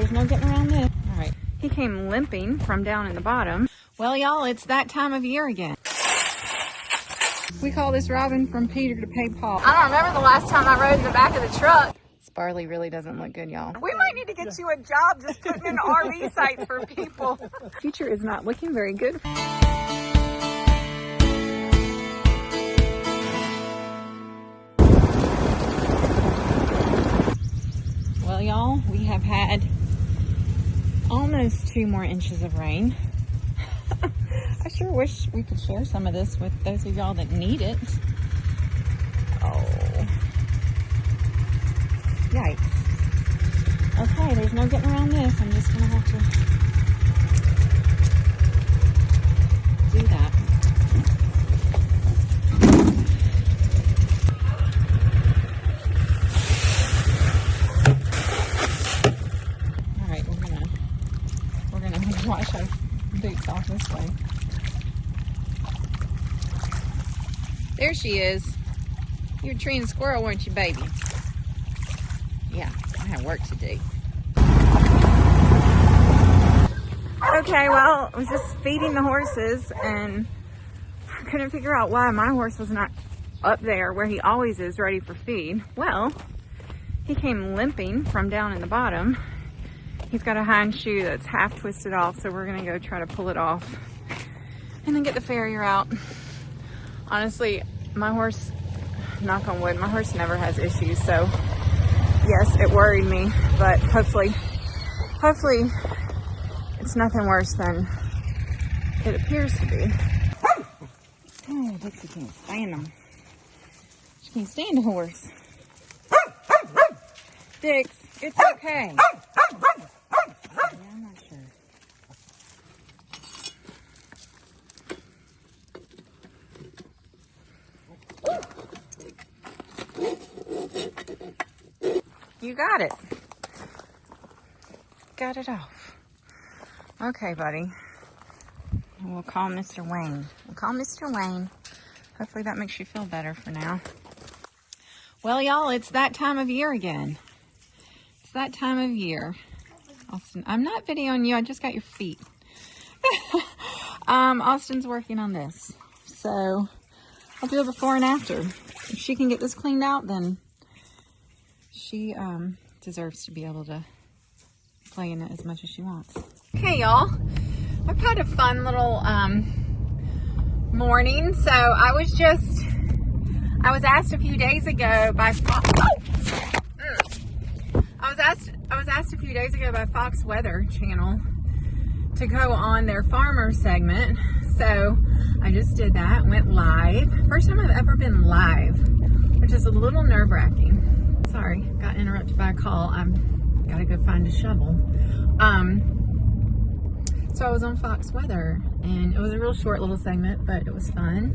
there's no getting around this. All right, he came limping from down in the bottom. Well, y'all, it's that time of year again. We call this robbing from Peter to pay Paul. I don't remember the last time I rode in the back of the truck. This barley really doesn't look good, y'all. We might need to get you a job just putting in RV sites for people. Future is not looking very good. Well, y'all, we have had almost 2 more inches of rain. I sure wish we could share some of this with those of y'all that need it. Oh. Yikes. Okay, there's no getting around this. I'm just gonna have to do that. All right, we're gonna wash our boots off this way. There she is. You were treeing a squirrel, weren't you, baby? Yeah, I have work to do. Okay, well, I was just feeding the horses and I couldn't figure out why my horse was not up there where he always is, ready for feed. Well, he came limping from down in the bottom. He's got a hind shoe that's half twisted off, so we're gonna go try to pull it off and then get the farrier out. Honestly, my horse, knock on wood, my horse never has issues, so yes, it worried me, but hopefully it's nothing worse than it appears to be. Oh, Dixie can't stand them. She can't stand a horse. Dix, it's okay. Yeah, I'm not sure. You got it. Got it off. Okay, buddy. We'll call Mr. Wayne. We'll call Mr. Wayne. Hopefully that makes you feel better for now. Well, y'all, it's that time of year again. It's that time of year. Austin, I'm not videoing you. I just got your feet. Austin's working on this. So I'll do a before and after. If she can get this cleaned out, then she deserves to be able to play in it as much as she wants. Okay, y'all. I've had a fun little morning. So I was asked a few days ago by Fox. I was asked a few days ago by Fox Weather Channel to go on their farmer segment. So I just did that, went live. First time I've ever been live, which is a little nerve-wracking. Sorry, got interrupted by a call. I've got to go find a shovel. So I was on Fox Weather, and it was a real short little segment, but it was fun.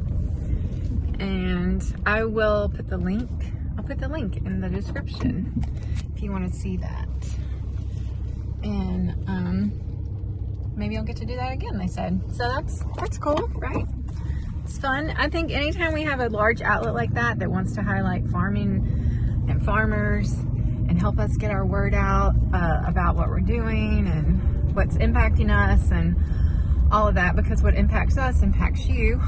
And I will put the link. I'll put the link in the description if you want to see that. And maybe I'll get to do that again, they said. So that's cool, right? It's fun. I think anytime we have a large outlet like that wants to highlight farming and farmers and help us get our word out about what we're doing and what's impacting us and all of that, because what impacts us impacts you,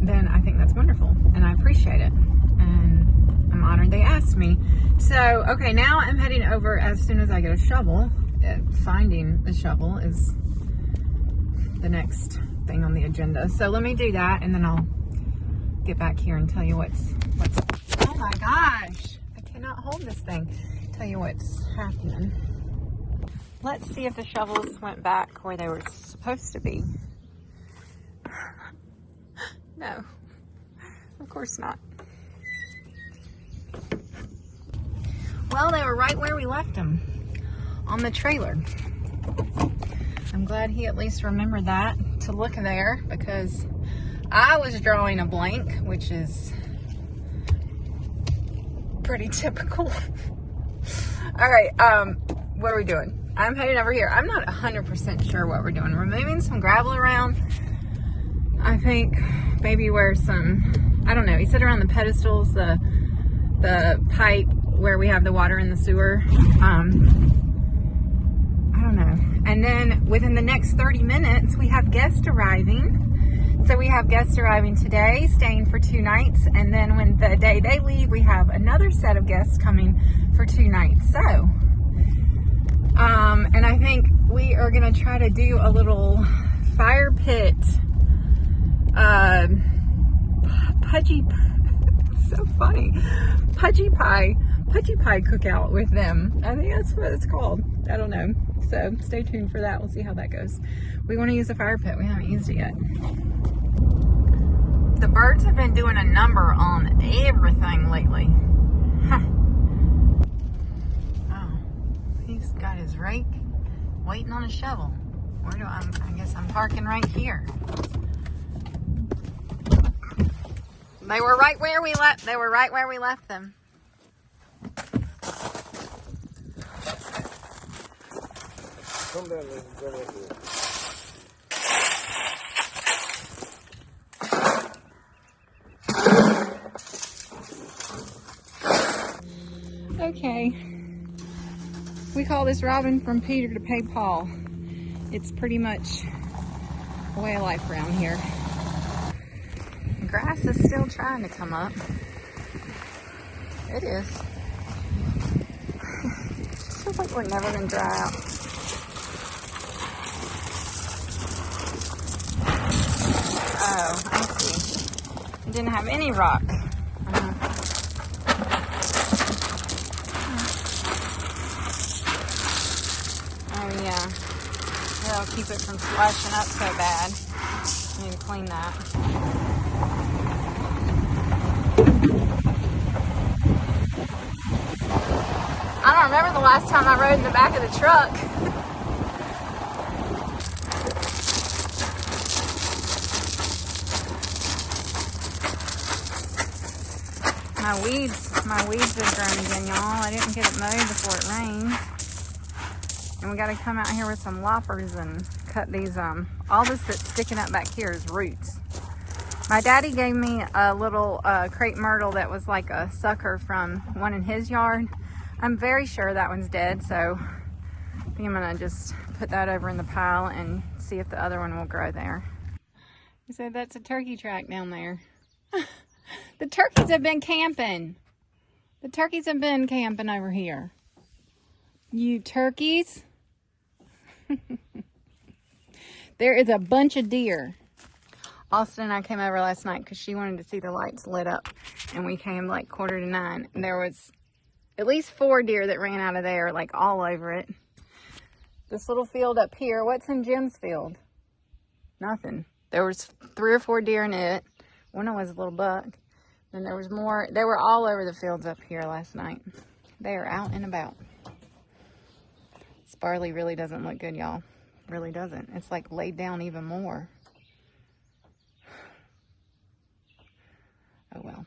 then I think that's wonderful and I appreciate it. And I'm honored they asked me. So, okay, now I'm heading over as soon as I get a shovel. Finding a shovel is the next thing on the agenda. So let me do that and then I'll get back here and tell you what's oh my gosh, I cannot hold this thing. Tell you what's happening. Let's see if the shovels went back where they were supposed to be. No, of course not. Well, they were right where we left them, on the trailer. I'm glad he at least remembered that to look there, because I was drawing a blank, which is pretty typical. All right, what are we doing? I'm heading over here. I'm not 100% sure what we're doing. We're moving some gravel around. I think maybe where some, I don't know, he said around the pedestals, the pipe where we have the water in the sewer. I don't know. And then within the next 30 minutes, we have guests arriving. So we have guests arriving today, staying for 2 nights. And then when the day they leave, we have another set of guests coming for 2 nights. So, and I think we are going to try to do a little fire pit, pudgy, so funny, pudgy pie cookout with them. I think that's what it's called. I don't know. So stay tuned for that. We'll see how that goes. We want to use the fire pit. We haven't used it yet. The birds have been doing a number on everything lately. Huh. Oh, he's got his rake waiting on a shovel. Where do I guess I'm parking right here. They were right where we left. They were right where we left them. Come down there and go over here. Okay. We call this robbing from Peter to pay Paul. It's pretty much a way of life around here. The grass is still trying to come up. It is. It just feels like we're never going to dry out. Oh, I see. It didn't have any rock. Oh yeah. That'll keep it from splashing up so bad. I need to clean that. I don't remember the last time I rode in the back of the truck. My weeds have grown again, y'all. I didn't get it mowed before it rained. And we gotta come out here with some loppers and cut these, all this that's sticking up back here is roots. My daddy gave me a little crepe myrtle that was like a sucker from one in his yard. I'm very sure that one's dead, so I think I'm gonna just put that over in the pile and see if the other one will grow there. He said that's a turkey track down there. The turkeys have been camping. The turkeys have been camping over here. You turkeys. There is a bunch of deer. Austin and I came over last night because she wanted to see the lights lit up. And we came like 9:45. And there was at least 4 deer that ran out of there, like all over it. This little field up here. What's in Jim's field? Nothing. There was 3 or 4 deer in it. One was a little buck. And there was more. They were all over the fields up here last night. They are out and about. This barley really doesn't look good, y'all. Really doesn't. It's like laid down even more. Oh well.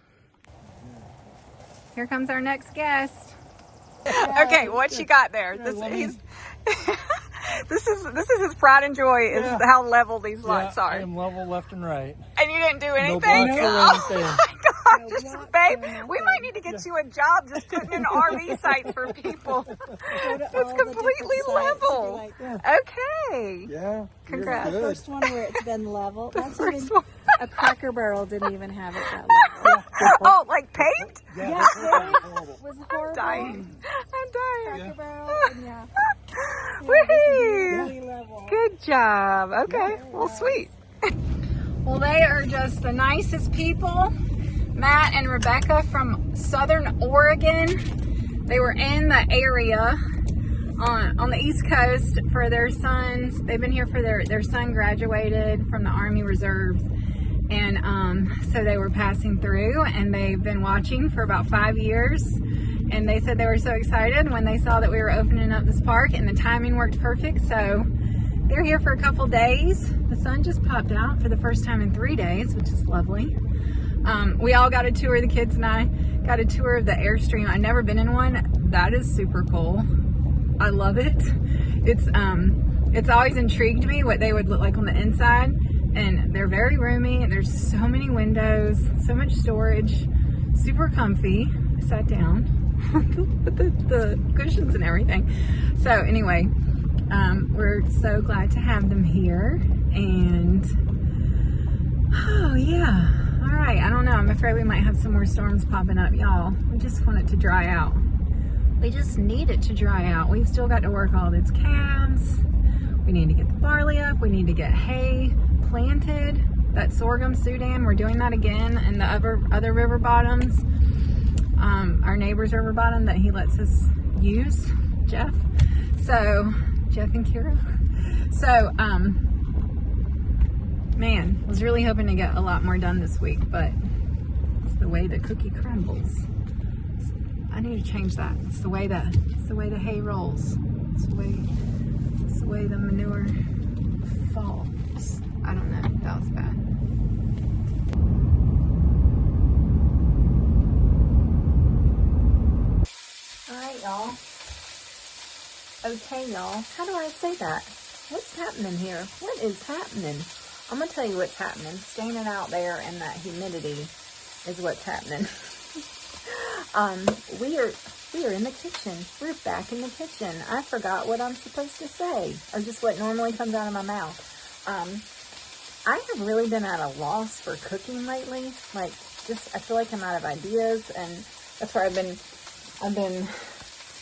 Here comes our next guest. Okay, what you got there? This is his pride and joy is how level these lots are. I am level left and right. And you didn't do anything? No blocks or anything. Oh my gosh, babe, we might need to get you a job just putting in RV sites for people. It's completely level. Like, okay. Yeah. Congrats. the first one where it's been level. That's even, First one. a Cracker Barrel didn't even have it that level. Oh, like paved? Yeah, it was horrible. I'm dying. Cracker Barrel, and yeah. Woohoo! Really level. Good job. Okay, well, sweet. Well, they are just the nicest people. Matt and Rebecca from Southern Oregon. They were in the area on the East Coast for their sons. They've been here for their son graduated from the Army Reserves. And so they were passing through, and they've been watching for about 5 years. And they said they were so excited when they saw that we were opening up this park, and the timing worked perfect. So they're here for a couple days. The sun just popped out for the first time in 3 days, which is lovely. We all got a tour, the kids and I got a tour of the airstream. I've never been in one. That is super cool. I love it. It's always intrigued me what they would look like on the inside. And they're very roomy. There's so many windows, so much storage, super comfy. I sat down. with the cushions and everything. So anyway, we're so glad to have them here. And oh yeah, all right, I don't know, I'm afraid we might have some more storms popping up, y'all. We just want it to dry out. We just need it to dry out. We've still got to work all these calves. We need to get the barley up. We need to get hay planted. That sorghum Sudan, we're doing that again in the other river bottoms. Our neighbor's river bottom that he lets us use, Jeff. So, Jeff and Kira. So, man, was really hoping to get a lot more done this week, but it's the way the cookie crumbles. I need to change that. It's the way the hay rolls. It's the way the manure falls. I don't know. That was bad. All right, y'all. Okay, y'all. How do I say that? What's happening here? What is happening? I'm gonna tell you what's happening. Standing out there in that humidity is what's happening. We are in the kitchen. We're back in the kitchen. I forgot what I'm supposed to say, or just what normally comes out of my mouth. I have really been at a loss for cooking lately. Like, I feel like I'm out of ideas, and that's why I've been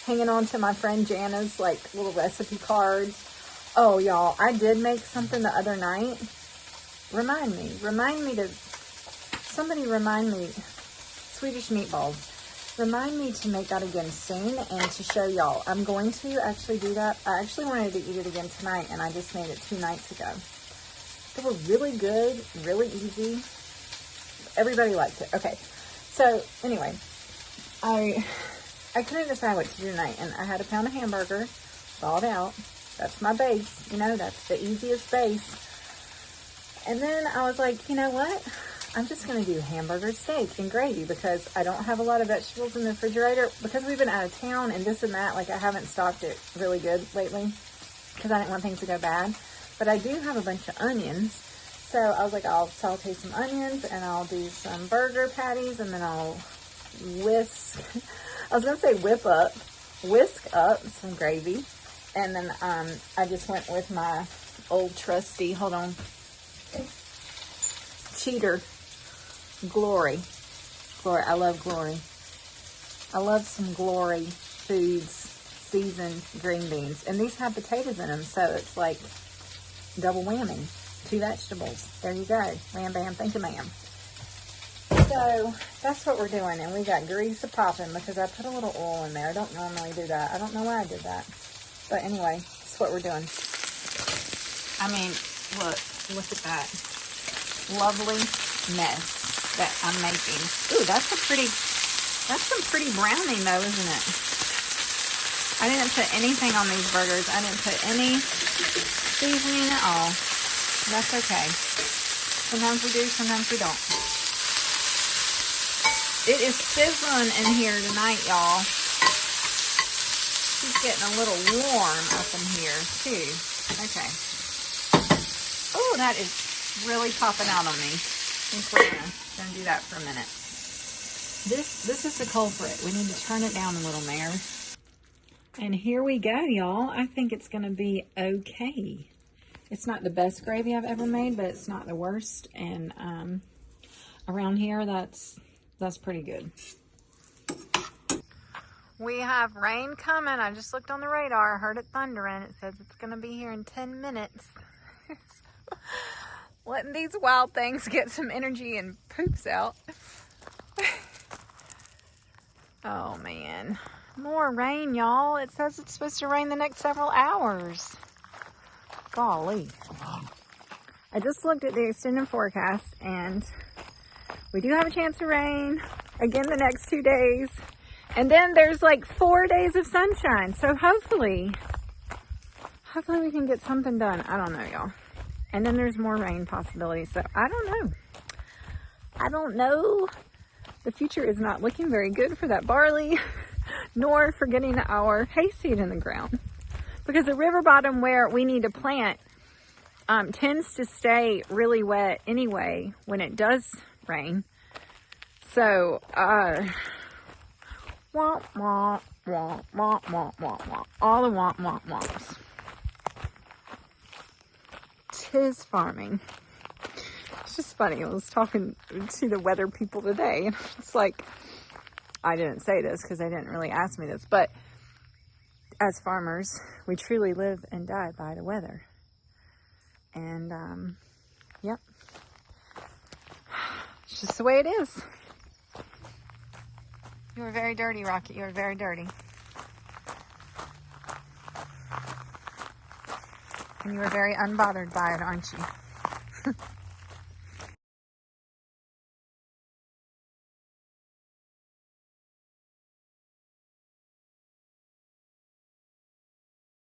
hanging on to my friend Jana's like little recipe cards. Oh, y'all, I did make something the other night. Somebody remind me, Swedish meatballs. Remind me to make that again soon and to show y'all. I'm going to actually do that. I actually wanted to eat it again tonight, and I just made it 2 nights ago. They were really good, really easy. Everybody liked it. Okay, so anyway, I couldn't decide what to do tonight, and I had a pound of hamburger, thawed out. That's my base, you know, that's the easiest base. And then I was like, you know what? I'm just going to do hamburger steak and gravy because I don't have a lot of vegetables in the refrigerator because we've been out of town and this and that. Like, I haven't stocked it really good lately because I didn't want things to go bad. But I do have a bunch of onions. So I was like, I'll saute some onions and I'll do some burger patties and then I'll whisk up some gravy. And then I just went with my old trusty, cheater, Glory. I love Glory. I love some Glory Foods seasoned green beans. And these have potatoes in them, so it's like double whammy. 2 vegetables. There you go. Wham, bam, thank you, ma'am. So that's what we're doing. And we got grease a-popping because I put a little oil in there. I don't normally do that. I don't know why I did that. But anyway, that's what we're doing. I mean, look at that lovely mess that I'm making. Ooh, that's some pretty browning though, isn't it? I didn't put anything on these burgers. I didn't put any seasoning at all. That's okay. Sometimes we do, sometimes we don't. It is sizzling in here tonight, y'all. It's getting a little warm up in here too. Okay. Oh, that is really popping out on me. I think we're gonna do that for a minute. This is the culprit. We need to turn it down a little, Mare. And here we go, y'all. I think it's gonna be okay. It's not the best gravy I've ever made, but it's not the worst. And around here, that's pretty good. We have rain coming. I just looked on the radar. I heard it thundering. It says it's gonna be here in 10 minutes. Letting these wild things get some energy and poops out. Oh man, more rain, y'all. It says it's supposed to rain the next several hours. Golly. I just looked at the extended forecast and we do have a chance of rain again the next 2 days. And then there's like 4 days of sunshine. So hopefully we can get something done. I don't know, y'all. And then there's more rain possibilities. So I don't know. The future is not looking very good for that barley, nor for getting our hayseed in the ground. Because the river bottom where we need to plant tends to stay really wet anyway when it does rain. So Womp, womp, womp, womp, womp, womp, womp. All the womp, womp, womps. 'Tis farming. It's just funny. I was talking to the weather people today, and it's like, I didn't say this because they didn't really ask me this, but as farmers, we truly live and die by the weather. And, yep. It's just the way it is. You were very dirty, Rocket. You were very dirty. And you were very unbothered by it, aren't you?